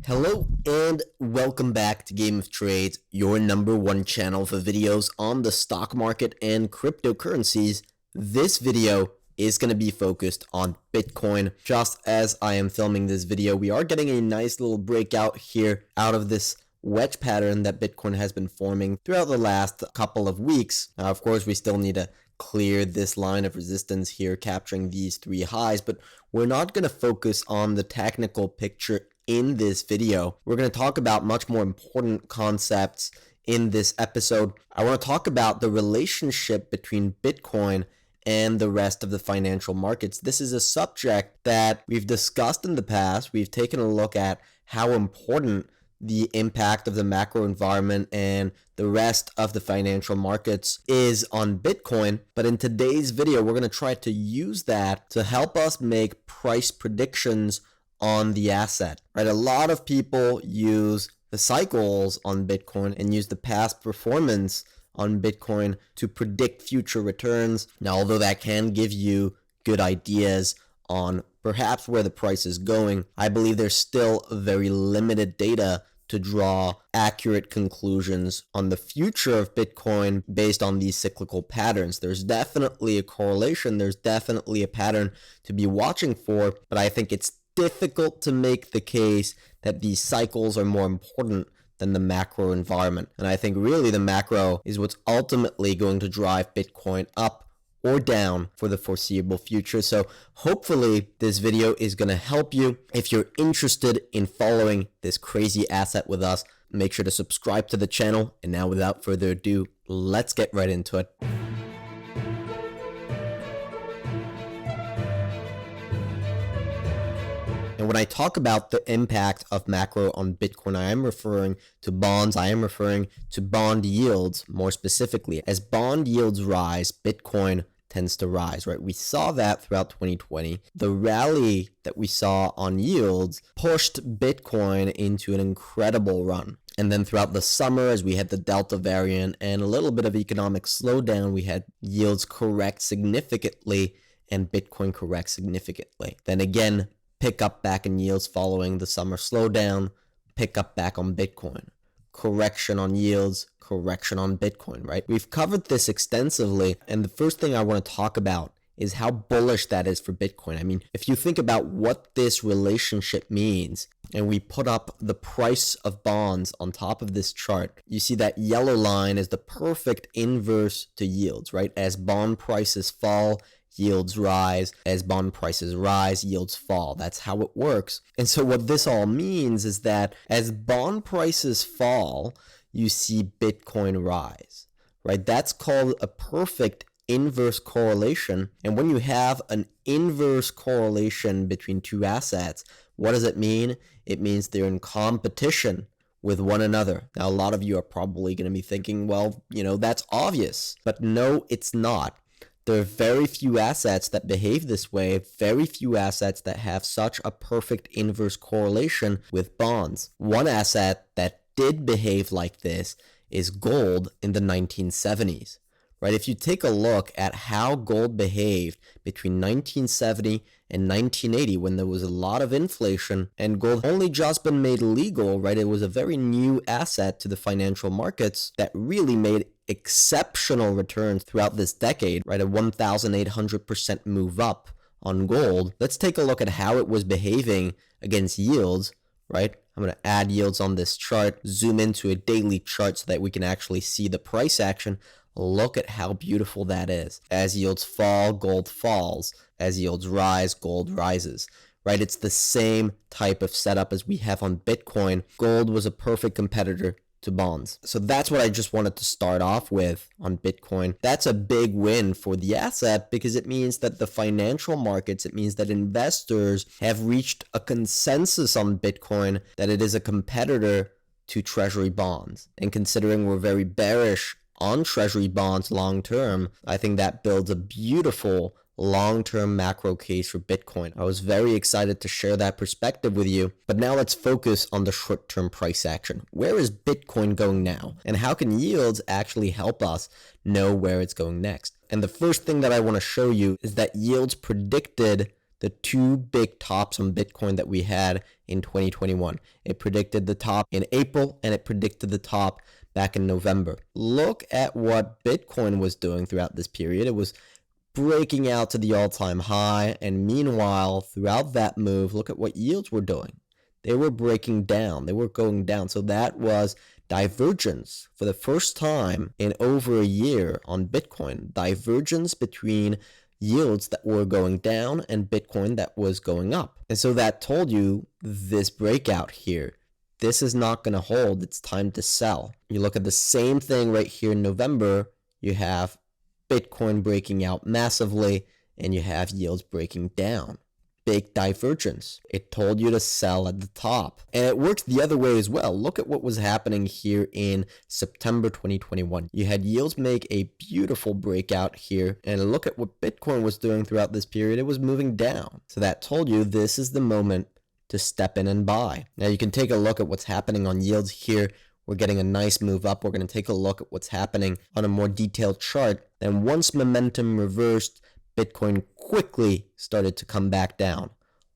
Hello and welcome back to Game of Trades, your #1 channel for videos on the stock market and cryptocurrencies. This video is going to be focused on Bitcoin. Just as I am filming this video, we are getting a nice little breakout here out of this wedge pattern that Bitcoin has been forming throughout the last couple of weeks. Now, of course, we still need to clear this line of resistance here, capturing these three highs, but we're not going to focus on the technical picture in this video. We're going to talk about much more important concepts in this episode. I want to talk about the relationship between Bitcoin and the rest of the financial markets. This is a subject that we've discussed in the past. We've taken a look at how important the impact of the macro environment and the rest of the financial markets is on Bitcoin. But in today's video, we're going to try to use that to help us make price predictions on the asset, right? A lot of people use the cycles on Bitcoin and use the past performance on Bitcoin to predict future returns. Now, although that can give you good ideas on perhaps where the price is going, I believe there's still very limited data to draw accurate conclusions on the future of Bitcoin based on these cyclical patterns. There's definitely a correlation. There's definitely a pattern to be watching for, but I think it's difficult to make the case that these cycles are more important than the macro environment. And I think really the macro is what's ultimately going to drive Bitcoin up or down for the foreseeable future. So hopefully this video is going to help you. If you're interested in following this crazy asset with us, make sure to subscribe to the channel. And now without further ado, let's get right into it. And when I talk about the impact of macro on Bitcoin, I am referring to bonds. I am referring to bond yields more specifically. As bond yields rise, Bitcoin tends to rise, right? We saw that throughout 2020. The rally that we saw on yields pushed Bitcoin into an incredible run. And then throughout the summer, as we had the Delta variant and a little bit of economic slowdown, we had yields correct significantly and Bitcoin correct significantly. Then again, pick up back in yields following the summer slowdown, pick up back on Bitcoin. Correction on yields, correction on Bitcoin, right? We've covered this extensively, and the first thing I want to talk about is how bullish that is for Bitcoin. I mean, if you think about what this relationship means, and we put up the price of bonds on top of this chart, you see that yellow line is the perfect inverse to yields, right? As bond prices fall, yields rise. As bond prices rise, yields fall. That's how it works. And so what this all means is that as bond prices fall, you see Bitcoin rise, right? That's called a perfect inverse correlation. And when you have an inverse correlation between two assets, what does it mean? It means they're in competition with one another. Now, a lot of you are probably going to be thinking, well, that's obvious. But no, it's not. There are very few assets that behave this way, very few assets that have such a perfect inverse correlation with bonds. One asset that did behave like this is gold in the 1970s, right? If you take a look at how gold behaved between 1970 and 1980, when there was a lot of inflation and gold only just been made legal, right? It was a very new asset to the financial markets that really made exceptional returns throughout this decade, right? A 1,800% move up on gold. Let's take a look at how it was behaving against yields, right? I'm going to add yields on this chart, zoom into a daily chart so that we can actually see the price action. Look at how beautiful that is. As yields fall, gold falls. As yields rise, gold rises, right? It's the same type of setup as we have on Bitcoin. Gold was a perfect competitor to bonds. So that's what I just wanted to start off with on Bitcoin. That's a big win for the asset because it means that the financial markets, it means that investors have reached a consensus on Bitcoin that it is a competitor to treasury bonds. And considering we're very bearish on treasury bonds long term, I think that builds a beautiful long-term macro case for Bitcoin. I was very excited to share that perspective with you, but now let's focus on the short-term price action. Where is Bitcoin going now? And how can yields actually help us know where it's going next? And the first thing that I want to show you is that yields predicted the two big tops on Bitcoin that we had in 2021. It predicted the top in April and it predicted the top back in November. Look at what Bitcoin was doing throughout this period. It was breaking out to the all-time high, and meanwhile, throughout that move, look at what yields were doing. They were breaking down. They were going down. So that was divergence for the first time in over a year on Bitcoin. Divergence between yields that were going down and Bitcoin that was going up. And so that told you this breakout here, this is not going to hold. It's time to sell. You look at the same thing right here in November. You have Bitcoin breaking out massively and you have yields breaking down. Big divergence. It told you to sell at the top. And it works the other way as well. Look at what was happening here in September 2021. You had yields make a beautiful breakout here. And look at what Bitcoin was doing throughout this period. It was moving down. So that told you this is the moment to step in and buy. Now you can take a look at what's happening on yields here. We're getting a nice move up. We're going to take a look at what's happening on a more detailed chart. Then once momentum reversed, Bitcoin quickly started to come back down,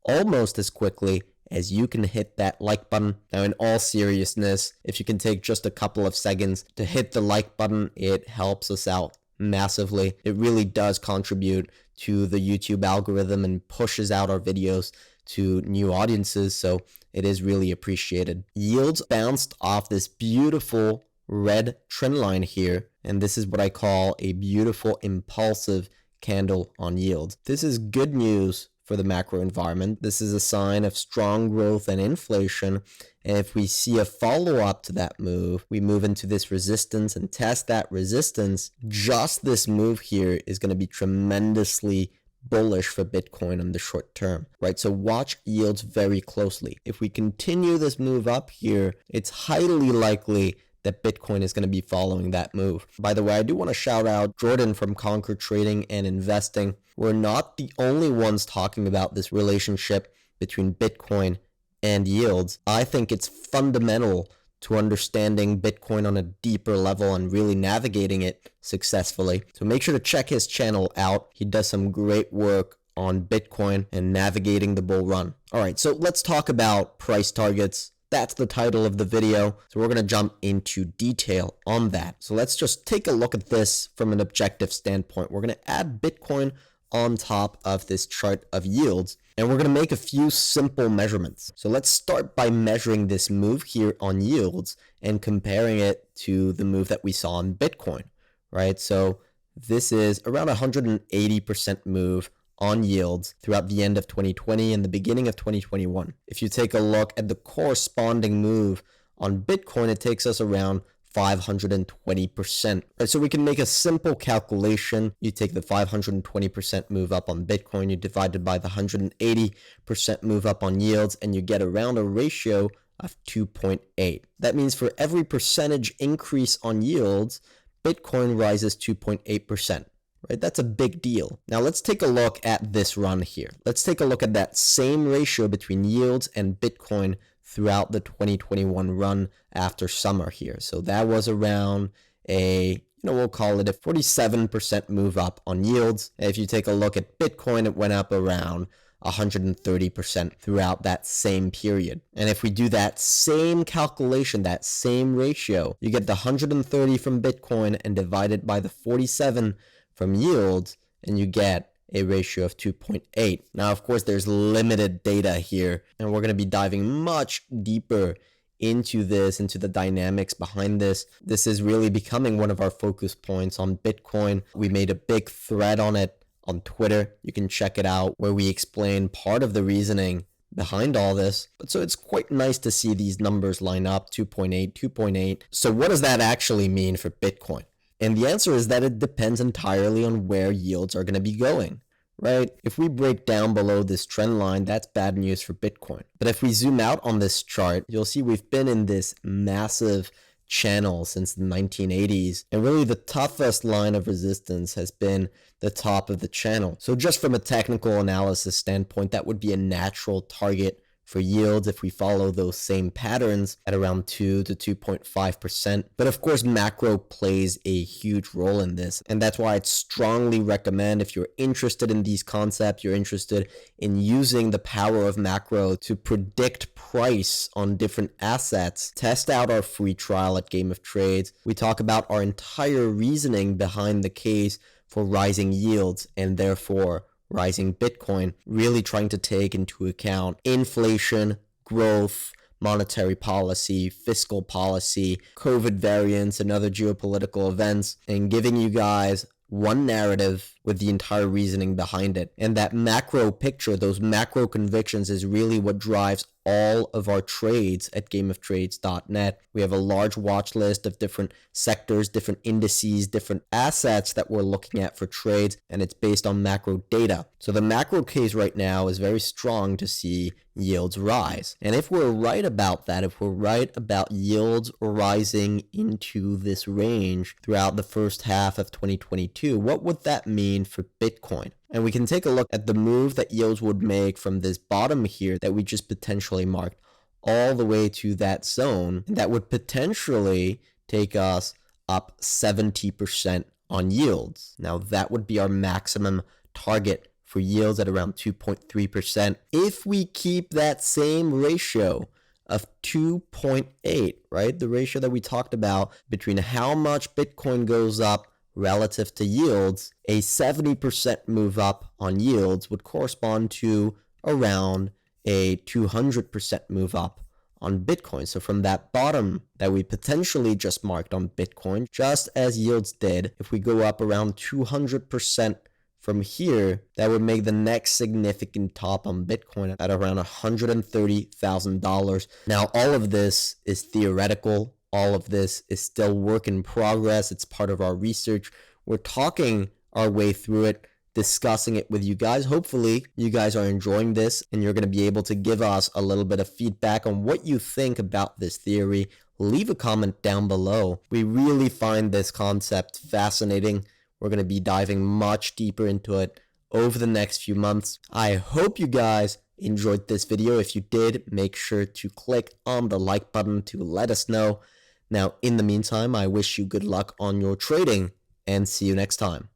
almost as quickly as you can hit that like button. Now, in all seriousness, if you can take just a couple of seconds to hit the like button, it helps us out massively. It really does contribute to the YouTube algorithm and pushes out our videos to new audiences, so it is really appreciated. Yields bounced off this beautiful red trend line here, and this is what I call a beautiful impulsive candle on yields. This is good news for the macro environment. This is a sign of strong growth and inflation. And if we see a follow-up to that move, we move into this resistance and test that resistance. Just this move here is going to be tremendously bullish for Bitcoin in the short term, right? So watch yields very closely. If we continue this move up here, it's highly likely that Bitcoin is going to be following that move. By the way, I do want to shout out Jordan from Conquer Trading and Investing. We're not the only ones talking about this relationship between Bitcoin and yields. I think it's fundamental to understanding Bitcoin on a deeper level and really navigating it successfully. So make sure to check his channel out. He does some great work on Bitcoin and navigating the bull run. All right, so let's talk about price targets. That's the title of the video. So we're going to jump into detail on that. So let's just take a look at this from an objective standpoint. We're going to add Bitcoin on top of this chart of yields, and we're going to make a few simple measurements. So let's start by measuring this move here on yields and comparing it to the move that we saw on Bitcoin, right? So this is around 180% move on yields throughout the end of 2020 and the beginning of 2021. If you take a look at the corresponding move on Bitcoin, it takes us around 520%. Right, so we can make a simple calculation. You take the 520% move up on Bitcoin, you divide it by the 180% move up on yields, and you get around a ratio of 2.8. That means for every percentage increase on yields, Bitcoin rises 2.8%. Right? That's a big deal. Now let's take a look at this run here. Let's take a look at that same ratio between yields and Bitcoin throughout the 2021 run after summer here. So that was around we'll call it a 47% move up on yields. If you take a look at Bitcoin, it went up around 130% throughout that same period. And if we do that same calculation, that same ratio, you get the 130 from Bitcoin and divide it by the 47 from yields, and you get a ratio of 2.8. Now, of course, there's limited data here, and we're going to be diving much deeper into this, into the dynamics behind this. This is really becoming one of our focus points on Bitcoin. We made a big thread on it on Twitter. You can check it out where we explain part of the reasoning behind all this. But so it's quite nice to see these numbers line up, 2.8, 2.8. So what does that actually mean for Bitcoin? And the answer is that it depends entirely on where yields are going to be going, right? If we break down below this trend line, that's bad news for Bitcoin. But if we zoom out on this chart, you'll see we've been in this massive channel since the 1980s. And really the toughest line of resistance has been the top of the channel. So just from a technical analysis standpoint, that would be a natural target for yields if we follow those same patterns at around 2 to 2.5%. But of course, macro plays a huge role in this. And that's why I'd strongly recommend, if you're interested in these concepts, you're interested in using the power of macro to predict price on different assets, test out our free trial at Game of Trades. We talk about our entire reasoning behind the case for rising yields and therefore rising Bitcoin, really trying to take into account inflation, growth, monetary policy, fiscal policy, COVID variants, and other geopolitical events, and giving you guys one narrative with the entire reasoning behind it. And that macro picture, those macro convictions, is really what drives all of our trades at gameoftrades.net. We have a large watch list of different sectors, different indices, different assets that we're looking at for trades, and it's based on macro data. So the macro case right now is very strong to see yields rise. And if we're right about that, if we're right about yields rising into this range throughout the first half of 2022, what would that mean for Bitcoin? And we can take a look at the move that yields would make from this bottom here that we just potentially marked all the way to that zone. And that would potentially take us up 70% on yields. Now that would be our maximum target for yields at around 2.3%. If we keep that same ratio of 2.8, right? The ratio that we talked about between how much Bitcoin goes up relative to yields, a 70% move up on yields would correspond to around a 200% move up on Bitcoin. So from that bottom that we potentially just marked on Bitcoin, just as yields did, if we go up around 200% from here, that would make the next significant top on Bitcoin at around $130,000. Now, all of this is theoretical. All of this is still work in progress. It's part of our research. We're talking our way through it, discussing it with you guys. Hopefully, you guys are enjoying this and you're going to be able to give us a little bit of feedback on what you think about this theory. Leave a comment down below. We really find this concept fascinating. We're going to be diving much deeper into it over the next few months. I hope you guys enjoyed this video. If you did, make sure to click on the like button to let us know. Now, in the meantime, I wish you good luck on your trading and see you next time.